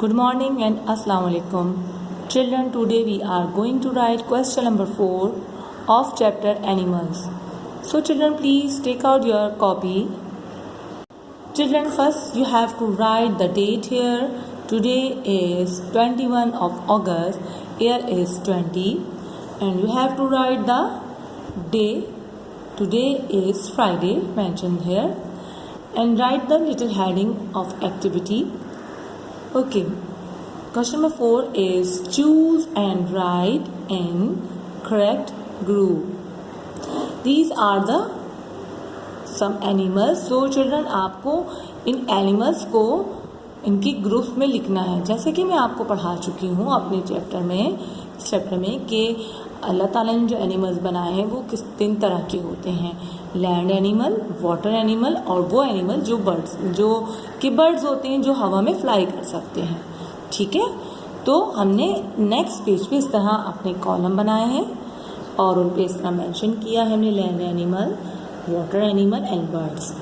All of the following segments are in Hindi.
Good morning and Assalamu alaikum. Children, today we are going to write question number 4 of chapter Animals. So children, please take out your copy. Children, first you have to write the date here. Today is 21 of August. Here is 20. And you have to write the day. Today is Friday, mentioned here. And write the little heading of activity. Okay, question number 4 is choose and write in correct group. These are the some animals. So children, आपको इन animals को इनके ग्रुप्स में लिखना है. जैसे कि मैं आपको पढ़ा चुकी हूँ अपने चैप्टर में कि अल्लाह ताला ने जो एनिमल्स बनाए हैं वो किस 3 तरह के होते हैं. लैंड एनिमल, वाटर एनिमल और वो एनिमल जो बर्ड्स होते हैं जो हवा में फ्लाई कर सकते हैं. ठीक है, तो हमने नेक्स्ट पेज पे इस तरह अपने कॉलम बनाए हैं और उन पे इस तरह मेंशन किया है हमने land animal, water animal and birds.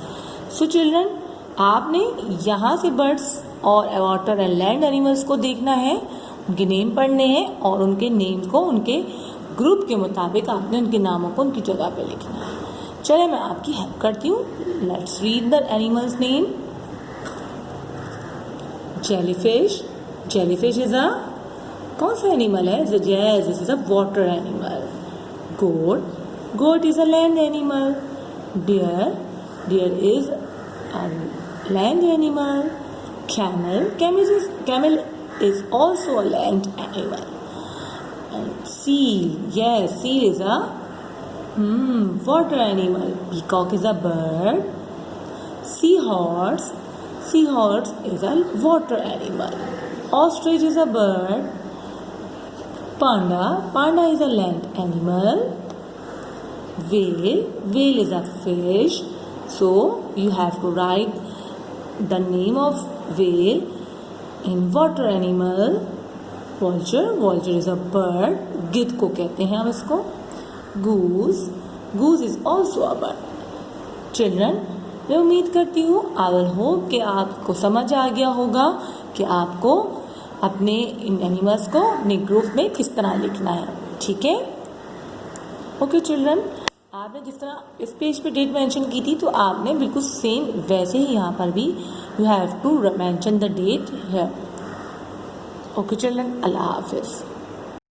So children, आपने यहाँ से बर्ड्स और वाटर एंड लैंड एनिमल्स को देखना है, उनके नेम पढ़ने हैं और उनके नेम को उनके ग्रुप के मुताबिक आपने उनके नामों को उनकी जगह पे लिखना है. चलिए मैं आपकी हेल्प करती हूँ. Let's read the animals name. Jellyfish. Jellyfish is a कौन सा एनिमल है? This is a water animal. Goat. Goat is a land animal. Deer. Deer is a land animal. Camel. Camel is also a land animal. And seal. Yes, seal is a water animal. Peacock is a bird. Seahorse. Seahorse is a water animal. Ostrich is a bird. Panda. Panda is a land animal. Whale. Whale is a fish. So you have to write the name of whale in water animal. Vulture. Vulture is a bird. गिद्ध को कहते हैं हम इसको. Goose. Goose is also a bird. Children, मैं उम्मीद करती हूँ I will hope कि आपको समझ आ गया होगा कि आपको अपने इन एनिमल्स को अपने ग्रुप में किस तरह लिखना है. ठीक है. ओके चिल्ड्रन, आपने जिस तरह इस पेज पे डेट मेंशन की थी तो आपने बिल्कुल सेम वैसे ही यहाँ पर भी you have to mention the date here. Okay children, अल्लाह हाफिज़.